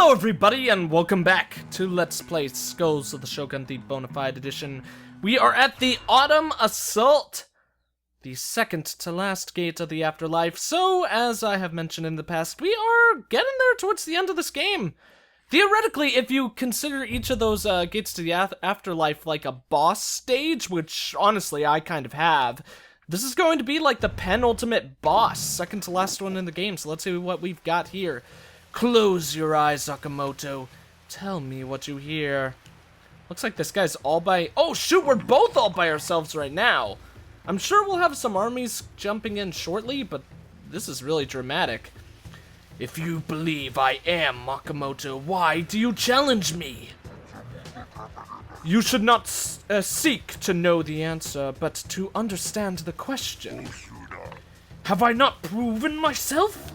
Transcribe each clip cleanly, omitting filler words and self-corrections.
Hello everybody and welcome back to Let's Play Skulls of the Shogun, the Bone-A-Fide edition. We are at the Autumn Assault, the second to last gate of the afterlife. So, as I have mentioned in the past, we are getting there towards the end of this game. Theoretically, if you consider each of those gates to the afterlife like a boss stage, which honestly I kind of have, this is going to be like the penultimate boss, second to last one in the game. So let's see what we've got here. Close your eyes, Sakamoto. Tell me what you hear. Looks like this guy's all by... Oh, shoot, we're both all by ourselves right now. I'm sure we'll have some armies jumping in shortly, but this is really dramatic. If you believe I am Makamoto, why do you challenge me? You should not seek to know the answer, but to understand the question. Have I not proven myself?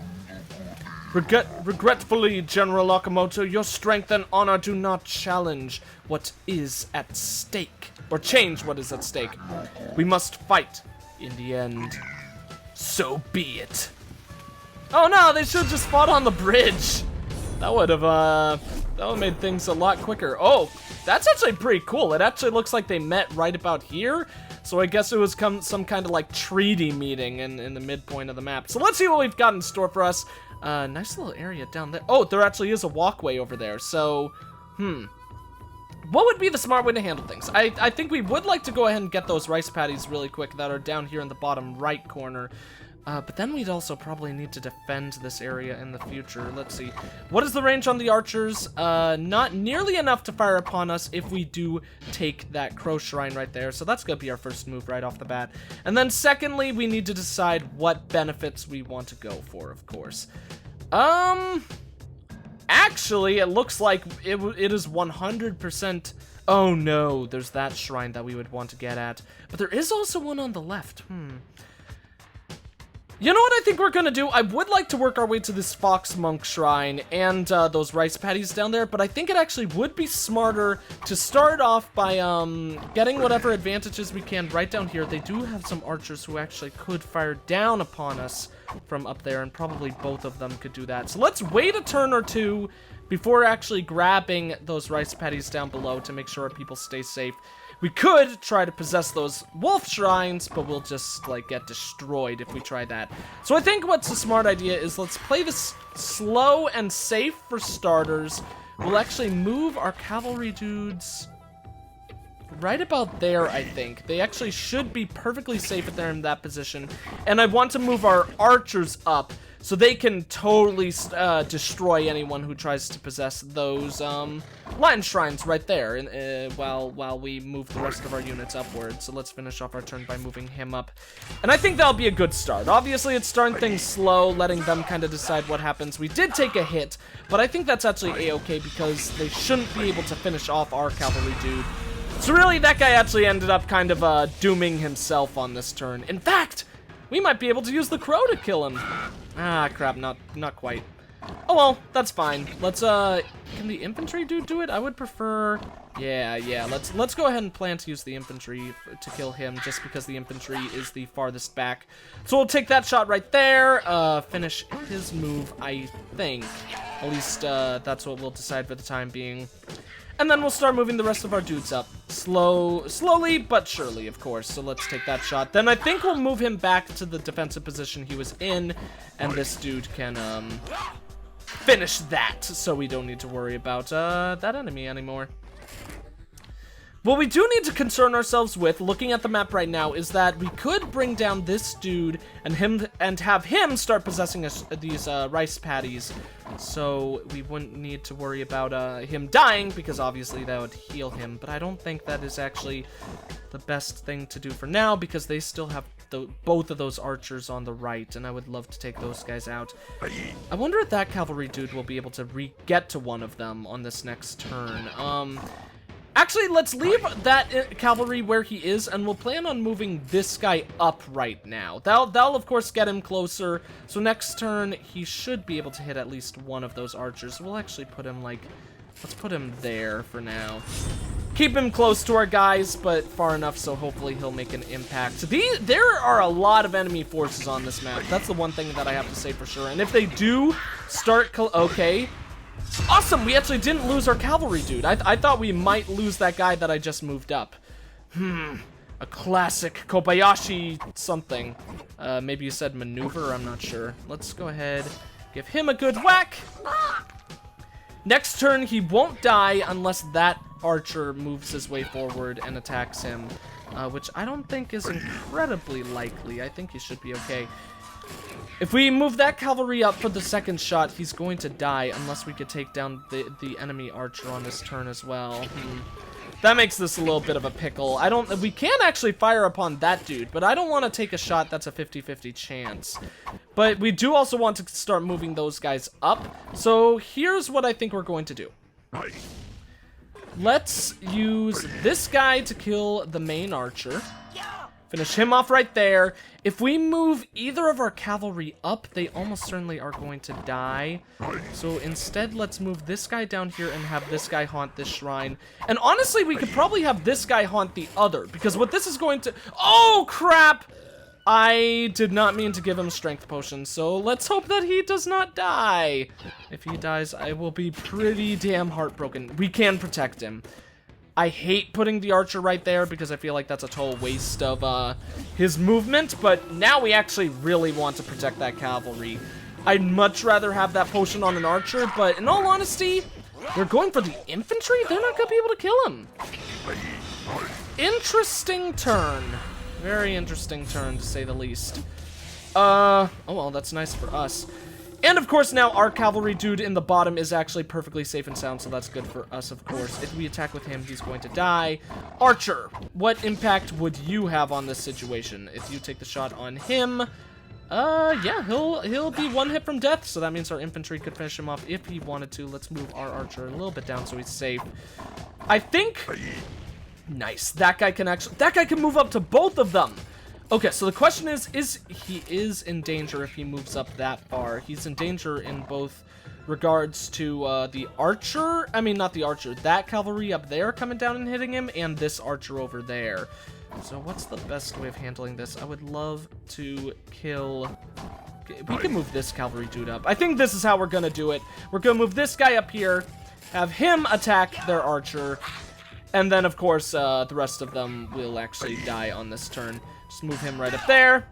Regretfully, General Okamoto, your strength and honor do not challenge what is at stake, or change what is at stake. We must fight in the end. So be it. Oh no, they should have just fought on the bridge. That would have made things a lot quicker. Oh, that's actually pretty cool. It actually looks like they met right about here. So I guess it was some kind of like treaty meeting in the midpoint of the map. So let's see what we've got in store for us. Nice little area down there. Oh, there actually is a walkway over there. So, what would be the smart way to handle things? I think we would like to go ahead and get those rice patties really quick that are down here in the bottom right corner. But then we'd also probably need to defend this area in the future. Let's see. What is the range on the archers? Not nearly enough to fire upon us if we do take that crow shrine right there. So that's going to be our first move right off the bat. And then secondly, we need to decide what benefits we want to go for, of course. Actually, it looks like it is 100%... Oh no, there's that shrine that we would want to get at. But there is also one on the left. You know what I think we're gonna do? I would like to work our way to this Fox Monk Shrine and those rice patties down there, but I think it actually would be smarter to start off by getting whatever advantages we can right down here. They do have some archers who actually could fire down upon us from up there, and probably both of them could do that. So let's wait a turn or two before actually grabbing those rice patties down below to make sure our people stay safe. We could try to possess those wolf shrines, but we'll just, like, get destroyed if we try that. So I think what's a smart idea is let's play this slow and safe for starters. We'll actually move our cavalry dudes right about there, I think. They actually should be perfectly safe if they're in that position. And I want to move our archers up so they can totally destroy anyone who tries to possess those lion shrines right there while we move the rest of our units upward. So let's finish off our turn by moving him up. And I think that'll be a good start. Obviously, it's starting things slow, letting them kind of decide what happens. We did take a hit, but I think that's actually a-okay because they shouldn't be able to finish off our cavalry dude. So really, that guy actually ended up kind of dooming himself on this turn. In fact, we might be able to use the crow to kill him. Ah, crap, not quite. Oh well, that's fine. Let's can the infantry dude do it? I would prefer... Yeah, let's go ahead and plan to use the infantry to kill him, just because the infantry is the farthest back. So we'll take that shot right there, finish his move, I think. At least, that's what we'll decide for the time being. And then we'll start moving the rest of our dudes up. Slowly, but surely, of course. So let's take that shot. Then I think we'll move him back to the defensive position he was in. And this dude can, finish that. So we don't need to worry about, that enemy anymore. What we do need to concern ourselves with, looking at the map right now, is that we could bring down this dude and have him start possessing these rice patties. So we wouldn't need to worry about him dying, because obviously that would heal him. But I don't think that is actually the best thing to do for now, because they still have both of those archers on the right, and I would love to take those guys out. I wonder if that cavalry dude will be able to get to one of them on this next turn. Actually, let's leave that cavalry where he is, and we'll plan on moving this guy up right now. That'll of course get him closer. So next turn, he should be able to hit at least one of those archers. We'll actually put him like, let's put him there for now. Keep him close to our guys, but far enough so hopefully he'll make an impact. There are a lot of enemy forces on this map. That's the one thing that I have to say for sure. And if they do start, okay. Awesome, we actually didn't lose our cavalry dude. I thought we might lose that guy that I just moved up. A classic Kobayashi something. Maybe you said maneuver, I'm not sure. Let's go ahead, give him a good whack. Next turn, he won't die unless that archer moves his way forward and attacks him, which I don't think is incredibly likely. I think he should be okay. If we move that cavalry up for the second shot, he's going to die unless we could take down the enemy archer on this turn as well. That makes this a little bit of a pickle. We can actually fire upon that dude, but I don't want to take a shot that's a 50-50 chance. But we do also want to start moving those guys up. So here's what I think we're going to do. Let's use this guy to kill the main archer. Finish him off right there. If we move either of our cavalry up, they almost certainly are going to die. So instead, let's move this guy down here and have this guy haunt this shrine. And honestly, we could probably have this guy haunt the other, because what this is going to... Oh, crap! I did not mean to give him strength potions, so let's hope that he does not die. If he dies, I will be pretty damn heartbroken. We can protect him. I hate putting the archer right there because I feel like that's a total waste of his movement, but now we actually really want to protect that cavalry. I'd much rather have that potion on an archer, but in all honesty, they're going for the infantry? They're not going to be able to kill him. Interesting turn. Very interesting turn, to say the least. Oh well, that's nice for us. And of course now our cavalry dude in the bottom is actually perfectly safe and sound, so that's good for us, of course. If we attack with him, he's going to die. Archer, what impact would you have on this situation? If you take the shot on him, yeah, he'll be one hit from death, so that means our infantry could finish him off if he wanted to. Let's move our archer a little bit down so he's safe. I think... Nice. That guy can move up to both of them. Okay, so the question is he is in danger if he moves up that far. He's in danger in both regards to the archer, I mean not the archer, that cavalry up there coming down and hitting him, and this archer over there. So what's the best way of handling this? I would love to kill... We can move this cavalry dude up. I think this is how we're gonna do it. We're gonna move this guy up here, have him attack their archer, and then of course the rest of them will actually die on this turn. Just move him right up there,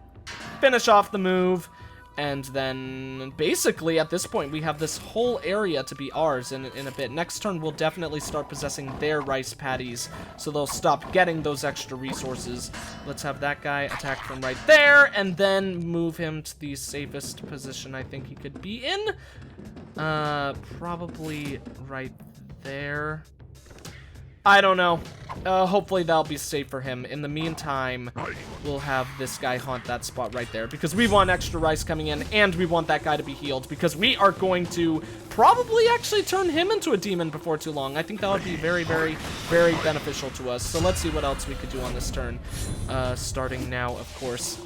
finish off the move, and then basically at this point we have this whole area to be ours in a bit. Next turn we'll definitely start possessing their rice paddies, so they'll stop getting those extra resources. Let's have that guy attack from right there, and then move him to the safest position I think he could be in. Probably right there. I don't know. Hopefully that'll be safe for him. In the meantime, we'll have this guy haunt that spot right there because we want extra rice coming in and we want that guy to be healed because we are going to probably actually turn him into a demon before too long. I think that would be very, very, very beneficial to us. So let's see what else we could do on this turn. Starting now, of course.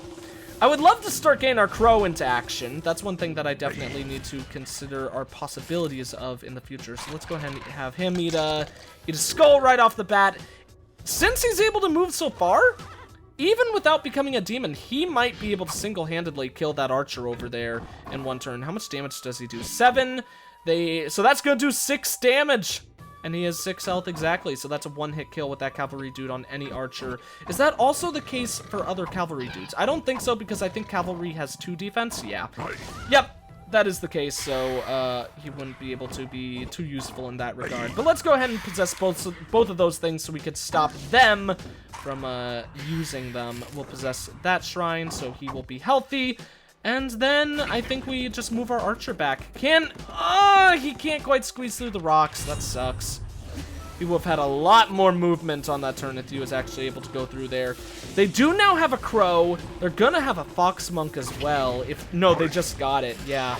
I would love to start getting our crow into action. That's one thing that I definitely need to consider our possibilities of in the future. So let's go ahead and have him eat a skull right off the bat. Since he's able to move so far, even without becoming a demon, he might be able to single-handedly kill that archer over there in one turn. How much damage does he do? 7. So that's gonna do 6 damage. And he has 6 health exactly, so that's a one-hit kill with that cavalry dude on any archer. Is that also the case for other cavalry dudes? I don't think so, because I think cavalry has 2 defense. Yeah. Yep, that is the case, so he wouldn't be able to be too useful in that regard. But let's go ahead and possess both of those things so we could stop them from using them. We'll possess that shrine, so he will be healthy. And then I think we just move our archer back. He can't quite squeeze through the rocks. That sucks. He would have had a lot more movement on that turn if he was actually able to go through there. They do now have a crow. They're gonna have a fox monk as well. No, they just got it. Yeah.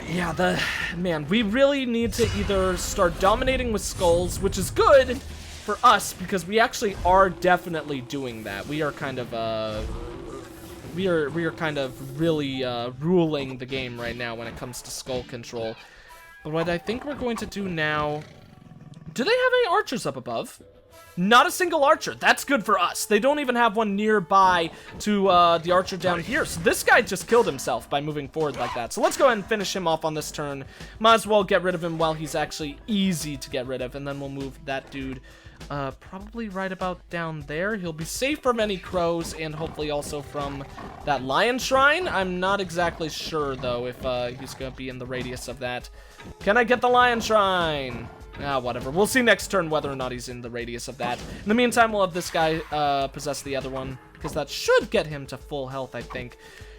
Yeah, man, we really need to either start dominating with skulls, which is good for us because we actually are definitely doing that. We are kind of we are kind of really ruling the game right now when it comes to skull control. But what I think we're going to do now... Do they have any archers up above? Not a single archer. That's good for us. They don't even have one nearby to the archer down here. So this guy just killed himself by moving forward like that. So let's go ahead and finish him off on this turn. Might as well get rid of him while he's actually easy to get rid of. And then we'll move that dude probably right about down there. He'll be safe from any crows and hopefully also from that lion shrine. I'm not exactly sure, though, if he's going to be in the radius of that. Can I get the lion shrine? Ah, whatever. We'll see next turn whether or not he's in the radius of that. In the meantime, we'll have this guy possess the other one, because that should get him to full health, I think.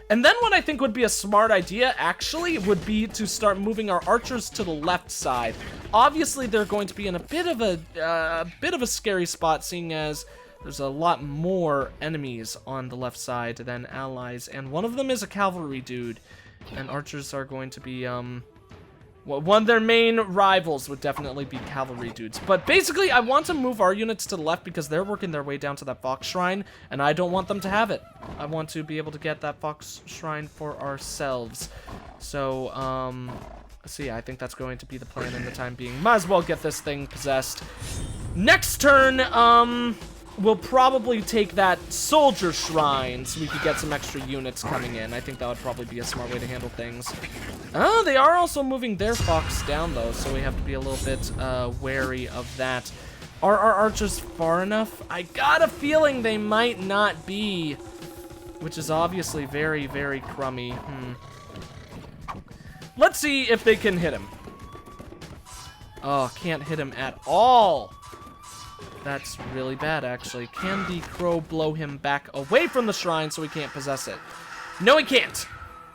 And then what I think would be a smart idea, actually, would be to start moving our archers to the left side. Obviously, they're going to be in a bit of a scary spot, seeing as there's a lot more enemies on the left side than allies, and one of them is a cavalry dude, and archers are going to be, well, one of their main rivals would definitely be cavalry dudes. But basically, I want to move our units to the left because they're working their way down to that fox shrine, and I don't want them to have it. I want to be able to get that fox shrine for ourselves. So, so yeah, I think that's going to be the plan in the time being. Might as well get this thing possessed. Next turn, we'll probably take that soldier shrine so we could get some extra units coming in. I think that would probably be a smart way to handle things. Oh, they are also moving their fox down, though, so we have to be a little bit wary of that. Are our archers far enough? I got a feeling they might not be, which is obviously very, very crummy. Let's see if they can hit him. Oh, can't hit him at all. That's really bad, actually. Can the crow blow him back away from the shrine so he can't possess it? No, he can't.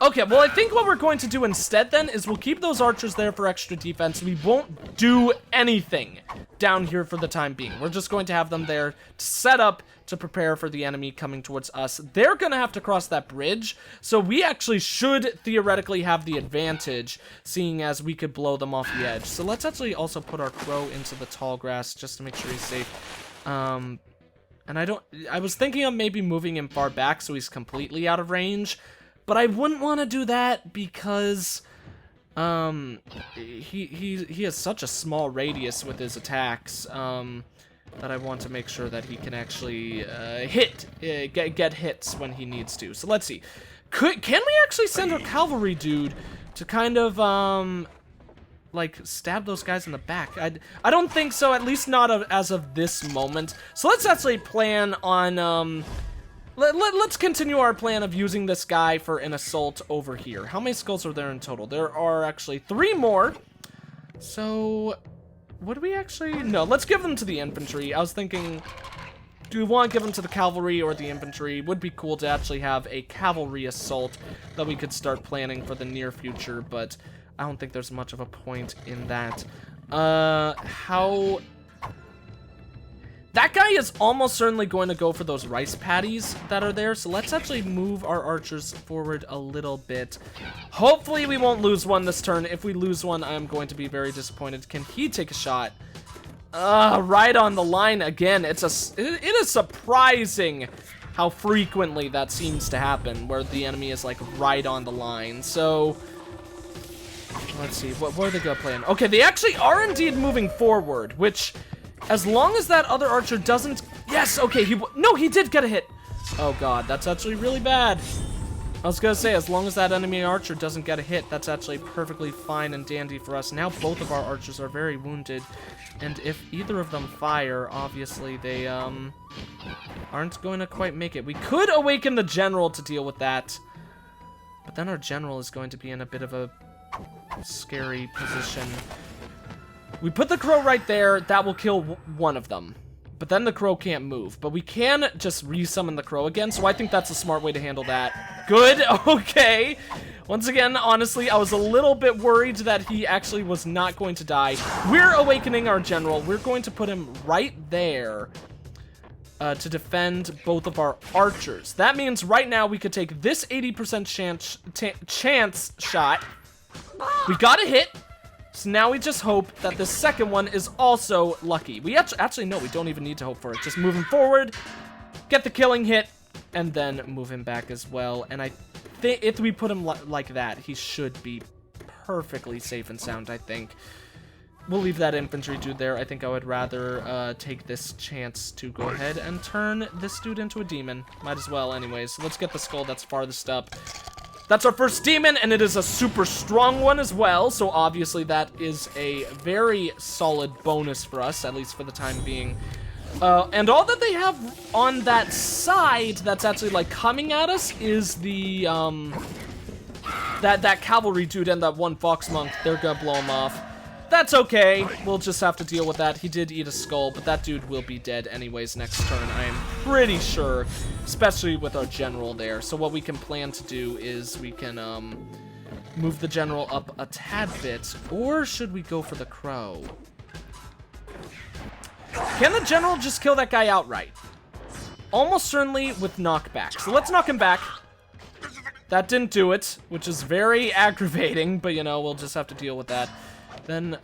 Okay, well, I think what we're going to do instead, then, is we'll keep those archers there for extra defense. We won't do anything down here for the time being. We're just going to have them there to set up to prepare for the enemy coming towards us. They're going to have to cross that bridge, so we actually should theoretically have the advantage, seeing as we could blow them off the edge. So let's actually also put our crow into the tall grass just to make sure he's safe. And I was thinking of maybe moving him far back so he's completely out of range, but I wouldn't want to do that because he has such a small radius with his attacks that I want to make sure that he can actually get hits when he needs to. So let's see. Can we actually send a cavalry dude to kind of like stab those guys in the back? I don't think so, at least not as of this moment. So let's actually plan on let's continue our plan of using this guy for an assault over here. How many skulls are there in total? There are actually 3 more. So, would we actually? No, let's give them to the infantry. I was thinking, do we want to give them to the cavalry or the infantry? Would be cool to actually have a cavalry assault that we could start planning for the near future, but I don't think there's much of a point in that. That guy is almost certainly going to go for those rice patties that are there, so let's actually move our archers forward a little bit. Hopefully we won't lose one this turn. If we lose one, I'm going to be very disappointed. Can he take a shot? Right on the line again. It is surprising how frequently that seems to happen, where the enemy is like right on the line. So let's see, what are they gonna plan? Okay, they actually are indeed moving forward, which, as long as that other archer doesn't... Yes, okay, no, he did get a hit. Oh god, that's actually really bad. I was gonna say, as long as that enemy archer doesn't get a hit, that's actually perfectly fine and dandy for us. Now both of our archers are very wounded, and if either of them fire, obviously they aren't going to quite make it. We could awaken the general to deal with that, but then our general is going to be in a bit of a scary position. We put the crow right there. That will kill one of them. But then the crow can't move. But we can just resummon the crow again, so I think that's a smart way to handle that. Good, okay. Once again, honestly, I was a little bit worried that he actually was not going to die. We're awakening our general. We're going to put him right there to defend both of our archers. That means right now we could take this 80% chance shot. We got a hit. So now we just hope that the second one is also lucky. We actually no, we don't even need to hope for it. Just move him forward, get the killing hit, and then move him back as well. And I think if we put him like that, he should be perfectly safe and sound, I think. we'll leave that infantry dude there. I think I would rather take this chance to go ahead and turn this dude into a demon. Might as well anyways. So let's get the skull that's farthest up. That's our first demon, and it is a super strong one as well, so obviously that is a very solid bonus for us, at least for the time being. And all that they have on that side that's actually, like, coming at us is the, that cavalry dude and that one fox monk. They're gonna blow him off. That's okay. We'll just have to deal with that. He did eat a skull, but that dude will be dead anyways next turn, I am pretty sure, especially with our general there. So what we can plan to do is we can move the general up a tad bit, or should we go for the crow? Can the general just kill that guy outright? Almost certainly with knockback. So let's knock him back. That didn't do it, which is very aggravating, but you know, we'll just have to deal with that. Then,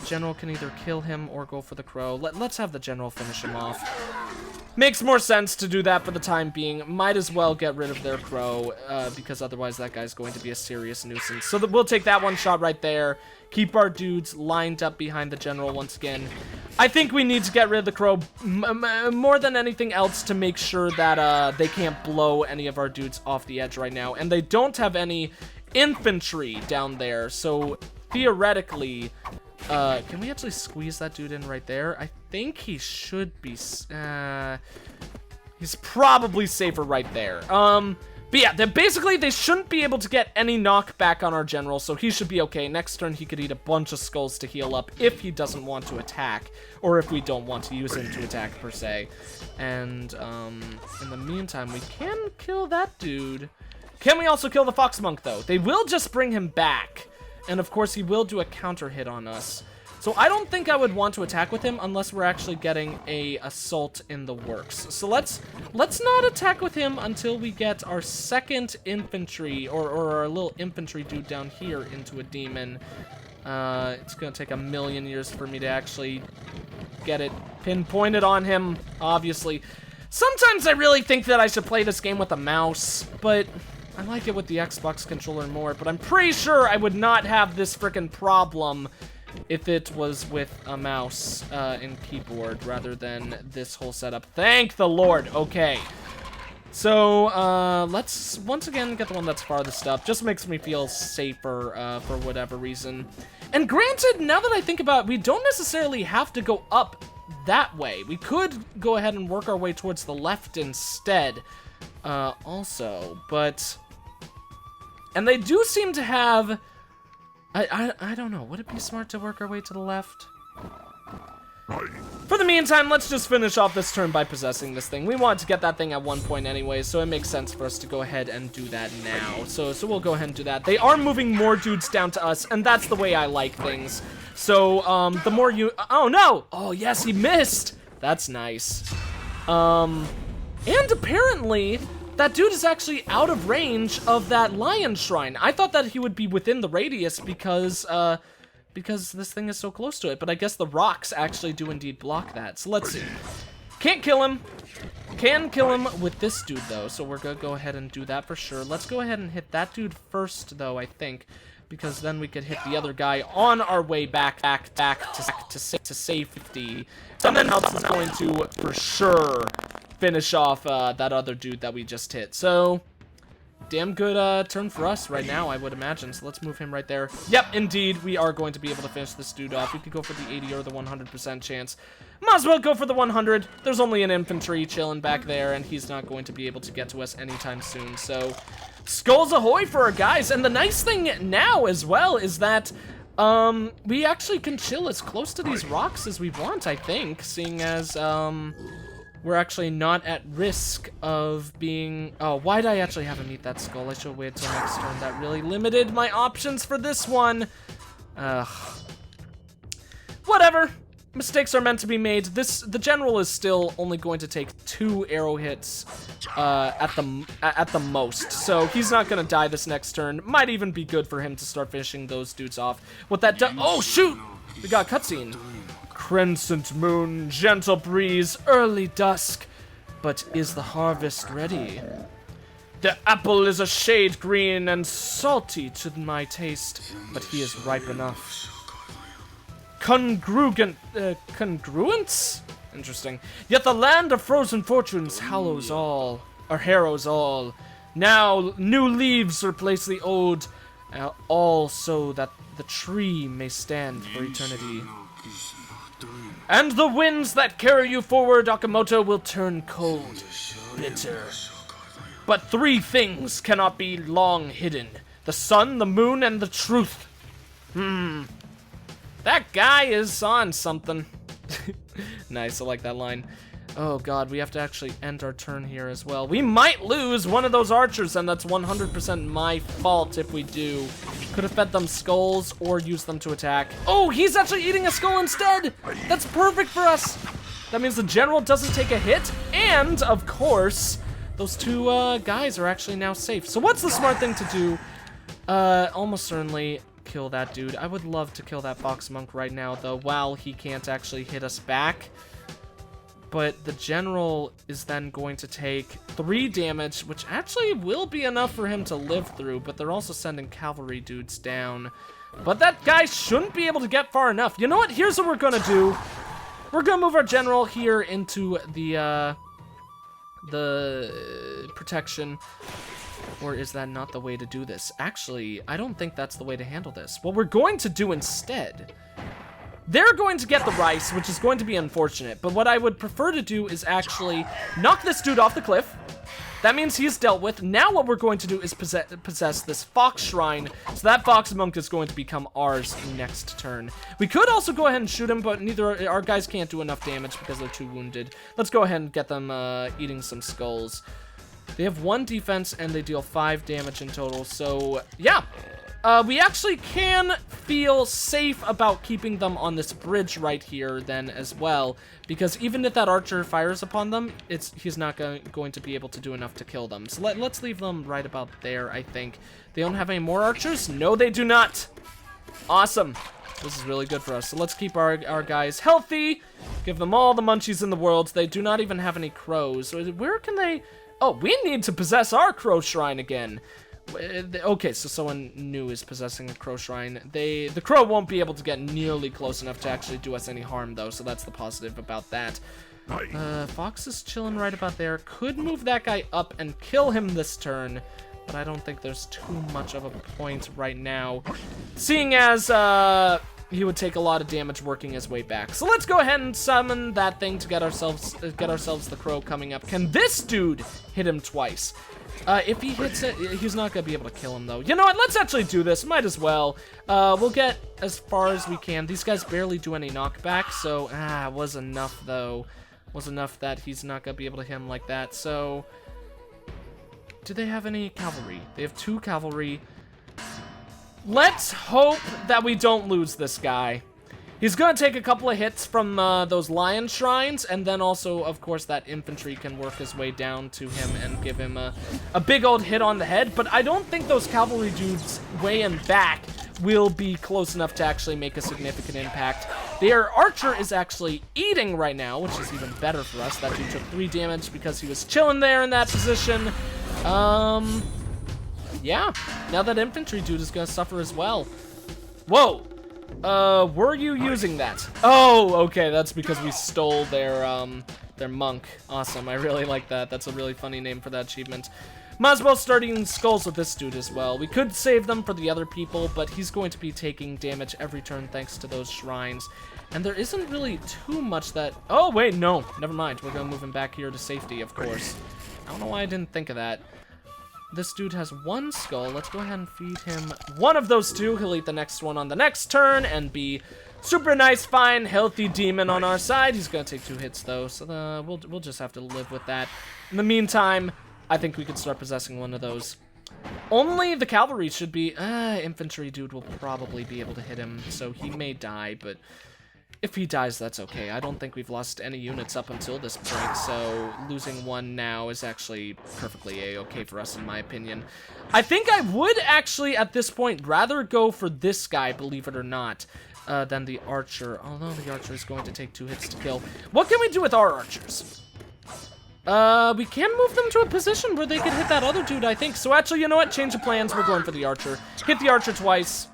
general can either kill him or go for the crow. Let's have the general finish him off. Makes more sense to do that for the time being. Might as well get rid of their crow, because otherwise that guy's going to be a serious nuisance. So we'll take that one shot right there. Keep our dudes lined up behind the general once again. I think we need to get rid of the crow more than anything else to make sure that they can't blow any of our dudes off the edge right now. And they don't have any infantry down there, so theoretically, can we actually squeeze that dude in right there? I think he should be, he's probably safer right there. But yeah, basically they shouldn't be able to get any knockback on our general, so he should be okay. Next turn he could eat a bunch of skulls to heal up if he doesn't want to attack, or if we don't want to use him to attack per se. And in the meantime, we can kill that dude. Can we also kill the fox monk though? They will just bring him back, and of course he will do a counter hit on us. So I don't think I would want to attack with him unless we're actually getting a assault in the works. So let's not attack with him until we get our second infantry, or our little infantry dude down here into a demon. It's gonna take a million years for me to actually get it pinpointed on him, obviously. Sometimes I really think that I should play this game with a mouse, but I like it with the Xbox controller more, but I'm pretty sure I would not have this frickin' problem if it was with a mouse and keyboard rather than this whole setup. Thank the Lord. Okay. So, let's once again get the one that's farthest up. Just makes me feel safer for whatever reason. And granted, now that I think about it, we don't necessarily have to go up that way. We could go ahead and work our way towards the left instead, also, but... And they do seem to have... I don't know. Would it be smart to work our way to the left? For the meantime, let's just finish off this turn by possessing this thing. We wanted to get that thing at one point anyway, so it makes sense for us to go ahead and do that now. So we'll go ahead and do that. They are moving more dudes down to us, and that's the way I like things. So, the more you... Oh, no! Oh, yes, he missed! That's nice. And apparently... that dude is actually out of range of that lion shrine. I thought that he would be within the radius because this thing is so close to it, but I guess the rocks actually do indeed block that. So let's see. Can't kill him. Can kill him with this dude, though, so we're gonna go ahead and do that for sure. Let's go ahead and hit that dude first, though, I think, because then we could hit the other guy on our way back to safety. Something else is going to, for sure, finish off that other dude that we just hit. So, damn good turn for us right now, I would imagine. So let's move him right there. Yep, indeed, we are going to be able to finish this dude off. We could go for the 80 or the 100% chance. Might as well go for the 100. There's only an infantry chilling back there, and he's not going to be able to get to us anytime soon. So, skulls ahoy for our guys. And the nice thing now as well is that we actually can chill as close to these rocks as we want, I think, seeing as we're actually not at risk of being... Oh, why'd I actually have him eat that skull? I should wait till next turn. That really limited my options for this one. Whatever. Mistakes are meant to be made. The general is still only going to take 2 arrow hits at the most, so he's not gonna die this next turn. Might even be good for him to start finishing those dudes off. What that does... Oh, shoot! We got a cutscene. Crescent moon, gentle breeze, early dusk. But is the harvest ready? The apple is a shade green and salty to my taste, but he is ripe enough. congruence? Interesting. Yet the land of frozen fortunes hallows all, or harrows all. Now new leaves replace the old, all so that the tree may stand for eternity. And the winds that carry you forward, Akamoto, will turn cold, bitter. But three things cannot be long hidden. The sun, the moon, and the truth. That guy is on something. Nice, I like that line. Oh god, we have to actually end our turn here as well. We might lose one of those archers, and that's 100% my fault if we do. Could have fed them skulls or used them to attack. Oh, he's actually eating a skull instead! That's perfect for us! That means the general doesn't take a hit, and, of course, those two guys are actually now safe. So what's the smart thing to do? Almost certainly kill that dude. I would love to kill that fox monk right now, though, while he can't actually hit us back. But the general is then going to take 3 damage, which actually will be enough for him to live through, but they're also sending cavalry dudes down. But that guy shouldn't be able to get far enough. You know what? Here's what we're gonna do. We're gonna move our general here into the protection. Or is that not the way to do this? Actually, I don't think that's the way to handle this. What we're going to do instead, they're going to get the rice, which is going to be unfortunate, but what I would prefer to do is actually knock this dude off the cliff. That means he's dealt with. Now what we're going to do is possess this fox shrine, so that fox monk is going to become ours next turn. We could also go ahead and shoot him, but neither our guys can't do enough damage because they're too wounded. Let's go ahead and get them eating some skulls. They have 1 defense and they deal 5 damage in total, so yeah. We actually can feel safe about keeping them on this bridge right here then as well, because even if that archer fires upon them, he's not going to be able to do enough to kill them. So let's leave them right about there, I think. They don't have any more archers? No, they do not. Awesome. This is really good for us. So let's keep our guys healthy, give them all the munchies in the world. They do not even have any crows. So where can they... Oh, we need to possess our crow shrine again. Okay, so someone new is possessing a crow shrine. The crow won't be able to get nearly close enough to actually do us any harm, though, so that's the positive about that. Fox is chilling right about there. Could move that guy up and kill him this turn, but I don't think there's too much of a point right now, seeing as he would take a lot of damage working his way back. So let's go ahead and summon that thing to get ourselves the crow coming up. Can this dude hit him twice? If he hits it, he's not gonna be able to kill him though. You know what? Let's actually do this. Might as well. We'll get as far as we can. These guys barely do any knockback, so was enough though. Was enough that he's not gonna be able to hit him like that. So, do they have any cavalry? They have 2 cavalry. Let's hope that we don't lose this guy. He's gonna take a couple of hits from those lion shrines, and then also, of course, that infantry can work his way down to him and give him a big old hit on the head, but I don't think those cavalry dudes way and back will be close enough to actually make a significant impact. Their archer is actually eating right now, which is even better for us. That dude took 3 damage because he was chilling there in that position. Yeah, now that infantry dude is gonna suffer as well. Whoa! Were you using that? Oh, okay, that's because we stole their monk. Awesome, I really like that. That's a really funny name for that achievement. Might as well start eating skulls with this dude as well. We could save them for the other people, but he's going to be taking damage every turn thanks to those shrines. And there isn't really too much that... Oh, wait, no, never mind. We're gonna move him back here to safety, of course. I don't know why I didn't think of that. This dude has 1 skull. Let's go ahead and feed him 1 of those 2. He'll eat the next one on the next turn and be super nice, fine, healthy demon on our side. He's gonna take 2 hits though, so we'll just have to live with that. In the meantime, I think we could start possessing 1 of those. Only the cavalry should be... infantry dude will probably be able to hit him, so he may die, but... If he dies, that's okay. I don't think we've lost any units up until this point, so losing 1 now is actually perfectly a-okay for us, in my opinion. I think I would actually, at this point, rather go for this guy, believe it or not, than the archer, although the archer is going to take 2 hits to kill. What can we do with our archers? We can move them to a position where they could hit that other dude, I think. So actually, you know what? Change of plans. We're going for the archer. Hit the archer twice.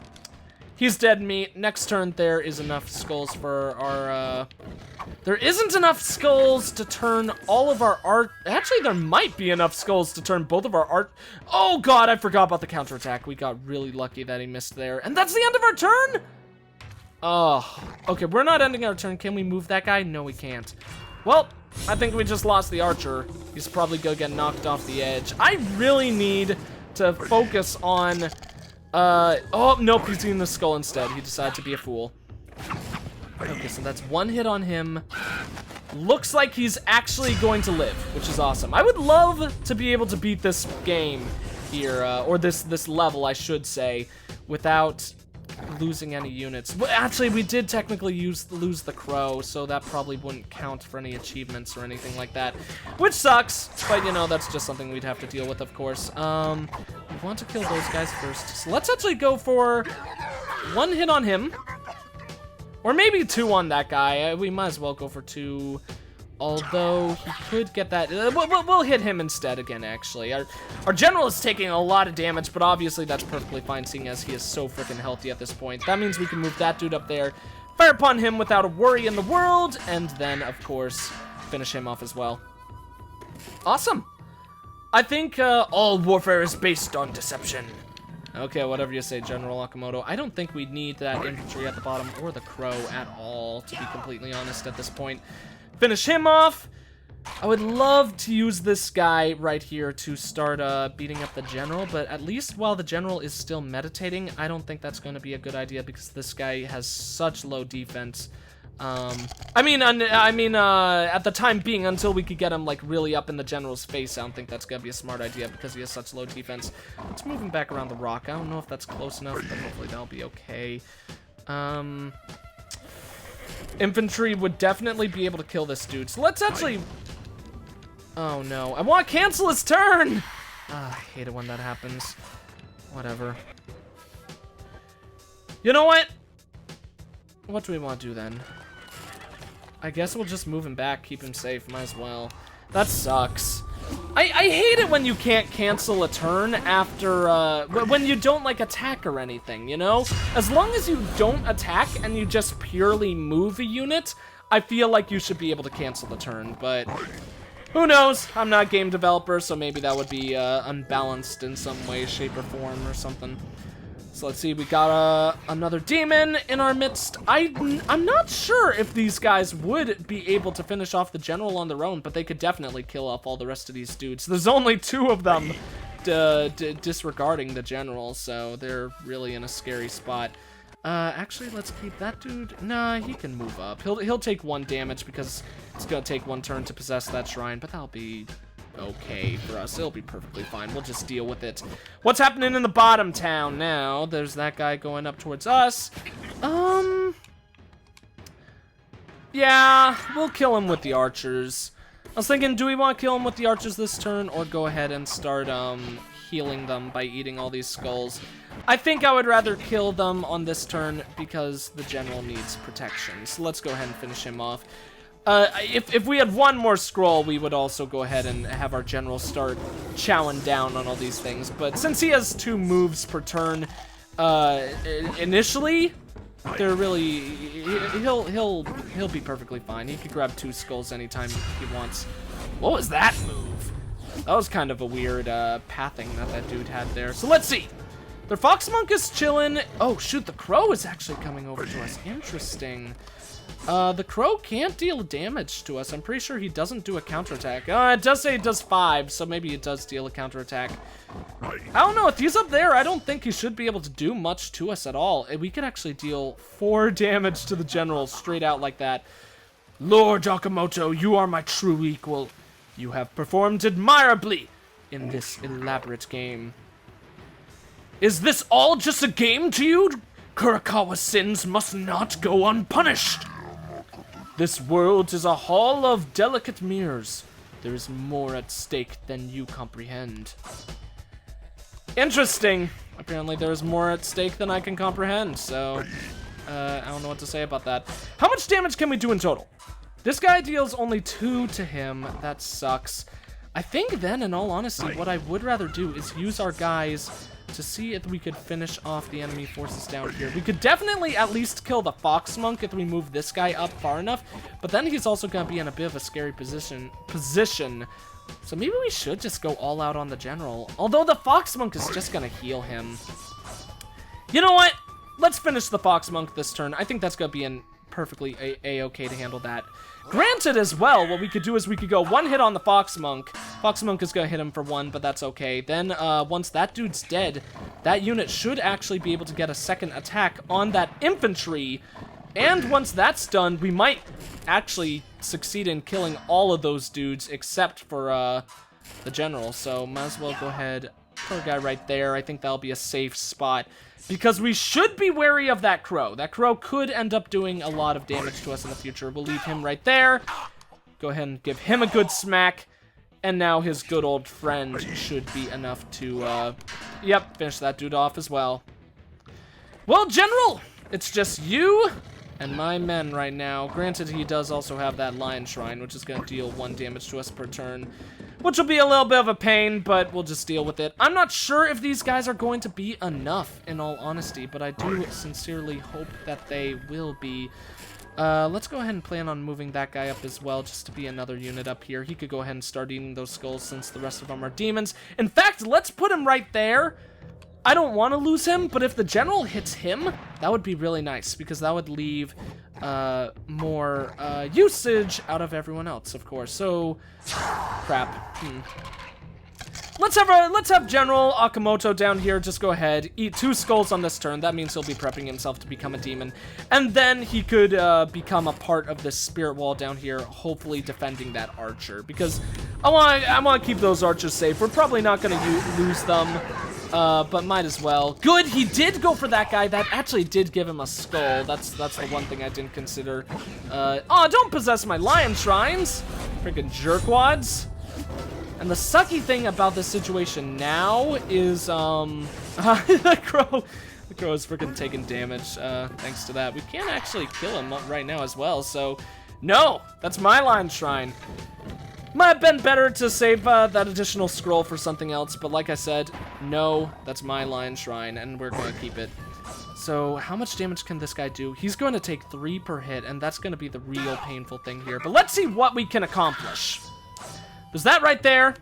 He's dead meat. Next turn, there is enough skulls for our, there isn't enough skulls to turn all of our art. Actually, there might be enough skulls to turn both of our art. Oh, God, I forgot about the counterattack. We got really lucky that he missed there. And that's the end of our turn? Oh, okay, we're not ending our turn. Can we move that guy? No, we can't. Well, I think we just lost the archer. He's probably gonna get knocked off the edge. I really need to focus on, oh, nope, he's eating the skull instead. He decided to be a fool. Okay, so that's one hit on him. Looks like he's actually going to live, which is awesome. I would love to be able to beat this game here, or this level, I should say, without losing any units. Well, actually, we did technically lose the crow, so that probably wouldn't count for any achievements or anything like that, which sucks, but you know, that's just something we'd have to deal with, of course. We want to kill those guys first, so let's actually go for one hit on him, or maybe two on that guy. We might as well go for two, although he could get that. We'll hit him instead again, actually. Our general is taking a lot of damage, but obviously that's perfectly fine, seeing as he is so freaking healthy at this point. That means we can move that dude up there, fire upon him without a worry in the world, and then, of course, finish him off as well. Awesome. I think all warfare is based on deception. Okay, whatever you say, General Okamoto. I don't think we need that infantry at the bottom or the crow at all, to be completely honest at this point. Finish him off. I would love to use this guy right here to start beating up the general, but at least while the general is still meditating, I don't think that's going to be a good idea because this guy has such low defense. I mean, at the time being, until we could get him like really up in the general's face, I don't think that's gonna be a smart idea because he has such low defense. Let's move him back around the rock. I don't know if that's close enough, but hopefully that'll be okay. Infantry would definitely be able to kill this dude. So let's actually... Oh no, I want to cancel his turn! I hate it when that happens. Whatever. You know what? What do we want to do then? I guess we'll just move him back, keep him safe, might as well. That sucks. I hate it when you can't cancel a turn after, when you don't, like, attack or anything, you know? As long as you don't attack and you just purely move a unit, I feel like you should be able to cancel the turn, but who knows? I'm not a game developer, so maybe that would be unbalanced in some way, shape, or form or something. So let's see, we got another demon in our midst. I'm not sure if these guys would be able to finish off the general on their own, but they could definitely kill off all the rest of these dudes. There's only two of them disregarding the general, so they're really in a scary spot. Actually, let's keep that dude. Nah, he can move up. He'll take one damage because it's gonna take one turn to possess that shrine, but that'll be okay for us. It'll be perfectly fine. We'll just deal with it. What's happening in the bottom town now? There's that guy going up towards us. Yeah, we'll kill him with the archers. I was thinking, do we want to kill him with the archers this turn or go ahead and start healing them by eating all these skulls? I think I would rather kill them on this turn because the general needs protection. So let's go ahead and finish him off. If we had one more scroll, we would also go ahead and have our general start chowing down on all these things. But since he has 2 moves per turn, initially, they're really he'll be perfectly fine. He could grab 2 skulls anytime he wants. What was that move? That was kind of a weird pathing that dude had there. So let's see. The fox monk is chilling. Oh shoot, the crow is actually coming over to us. Interesting. The crow can't deal damage to us. I'm pretty sure he doesn't do a counterattack. It does say it does 5, so maybe it does deal a counterattack. I don't know, if he's up there, I don't think he should be able to do much to us at all. We could actually deal 4 damage to the general straight out like that. Lord Okamoto, you are my true equal. You have performed admirably in this elaborate game. Is this all just a game to you? Kurakawa's sins must not go unpunished. This world is a hall of delicate mirrors. There is more at stake than you comprehend. Interesting. Apparently there is more at stake than I can comprehend, so I don't know what to say about that. How much damage can we do in total? This guy deals only 2 to him. That sucks. I think then, in all honesty, what I would rather do is use our guys to see if we could finish off the enemy forces down here. We could definitely at least kill the Fox Monk if we move this guy up far enough, but then he's also going to be in a bit of a scary position. So maybe we should just go all out on the general. Although the Fox Monk is just going to heal him. You know what? Let's finish the Fox Monk this turn. I think that's going to be perfectly a-okay to handle that. Granted as well, what we could do is we could go one hit on the Fox Monk. Fox Monk is going to hit him for one, but that's okay. Then once that dude's dead, that unit should actually be able to get a second attack on that infantry. And once that's done, we might actually succeed in killing all of those dudes except for the general. So might as well go ahead, put a guy right there. I think that'll be a safe spot. Because we should be wary of that crow. That crow could end up doing a lot of damage to us in the future. We'll leave him right there. Go ahead and give him a good smack. And now his good old friend should be enough to, finish that dude off as well. Well, General, it's just you and my men right now. Granted, he does also have that Lion Shrine, which is going to deal 1 damage to us per turn. Which will be a little bit of a pain, but we'll just deal with it. I'm not sure if these guys are going to be enough, in all honesty, but I do sincerely hope that they will be. Let's go ahead and plan on moving that guy up as well, just to be another unit up here. He could go ahead and start eating those skulls since the rest of them are demons. In fact, let's put him right there. I don't want to lose him, but if the general hits him, that would be really nice, because that would leave more usage out of everyone else, of course. So, crap. Let's have General Akamoto down here. Just go ahead, eat 2 skulls on this turn. That means he'll be prepping himself to become a demon, and then he could become a part of this spirit wall down here, hopefully defending that archer, because I want to keep those archers safe. We're probably not going to lose them. But might as well. Good, he did go for that guy. That actually did give him a skull. That's the one thing I didn't consider. Oh, don't possess my Lion Shrines. Freaking jerkwads. And the sucky thing about this situation now is, the crow is freaking taking damage, thanks to that. We can't actually kill him right now as well, so no, that's my Lion Shrine. Might have been better to save that additional scroll for something else, but like I said, no, that's my Lion Shrine, and we're going to keep it. So how much damage can this guy do? He's going to take 3 per hit, and that's going to be the real painful thing here. But let's see what we can accomplish. There's that right there.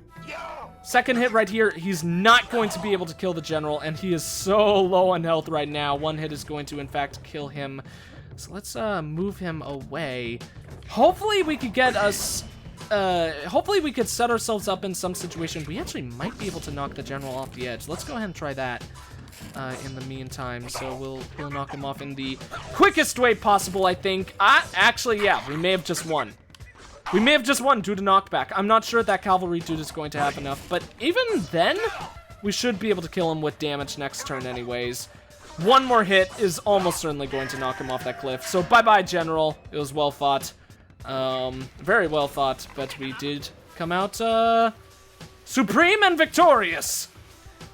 Second hit right here. He's not going to be able to kill the general, and he is so low on health right now. 1 hit is going to, in fact, kill him. So let's move him away. Hopefully we could get us... hopefully we could set ourselves up in some situation. We actually might be able to knock the general off the edge. Let's go ahead and try that in the meantime. So we'll knock him off in the quickest way possible, I think. Actually, yeah, we may have just won. We may have just won due to knockback. I'm not sure that cavalry dude is going to have enough, but even then, we should be able to kill him with damage next turn anyways. 1 more hit is almost certainly going to knock him off that cliff. So bye-bye, General. It was well fought. Very well fought, but we did come out, supreme and victorious.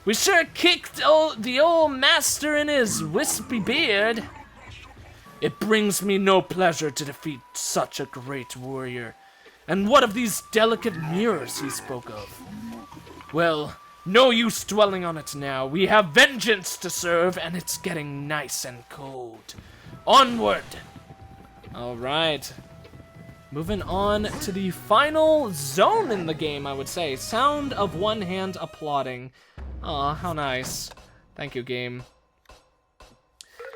We sure kicked the old master in his wispy beard. It brings me no pleasure to defeat such a great warrior. And what of these delicate mirrors he spoke of? Well, no use dwelling on it now. We have vengeance to serve, and it's getting nice and cold. Onward! Alright. Moving on to the final zone in the game, I would say. Sound of one hand applauding. Aw, how nice. Thank you, game.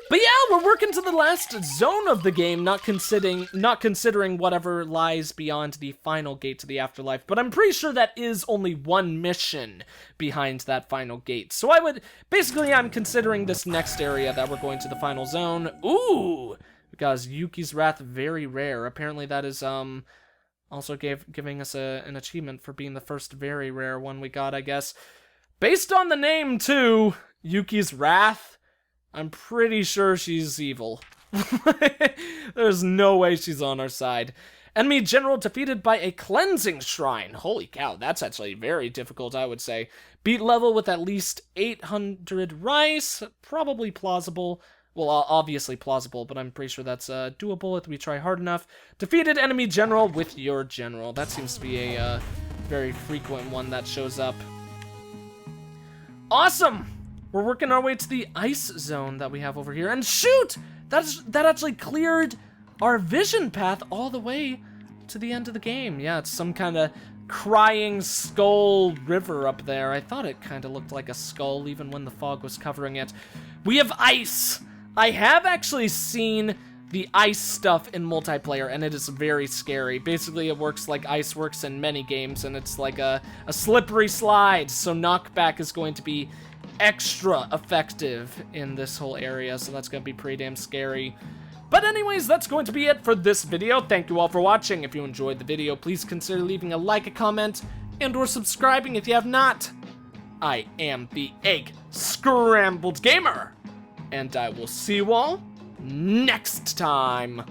But yeah, we're working to the last zone of the game, not considering whatever lies beyond the final gate to the afterlife. But I'm pretty sure that is only 1 mission behind that final gate. So I'm considering this next area that we're going to the final zone. Ooh! Because Yuki's Wrath, very rare. Apparently that is also giving us an achievement for being the first very rare one we got, I guess. Based on the name, too, Yuki's Wrath, I'm pretty sure she's evil. There's no way she's on our side. Enemy general defeated by a cleansing shrine. Holy cow, that's actually very difficult, I would say. Beat level with at least 800 rice. Probably plausible. Well, obviously plausible, but I'm pretty sure that's doable if we try hard enough. Defeated enemy general with your general. That seems to be a very frequent one that shows up. Awesome! we're working our way to the ice zone that we have over here. And shoot! That actually cleared our vision path all the way to the end of the game. Yeah, it's some kind of crying skull river up there. I thought it kind of looked like a skull even when the fog was covering it. We have ice! I have actually seen the ice stuff in multiplayer, and it is very scary. Basically, it works like ice works in many games, and it's like a slippery slide, so knockback is going to be extra effective in this whole area, so that's going to be pretty damn scary. But anyways, that's going to be it for this video. Thank you all for watching. If you enjoyed the video, please consider leaving a like, a comment, and or subscribing if you have not. I am the EggScrambledGamer, and I will see you all next time.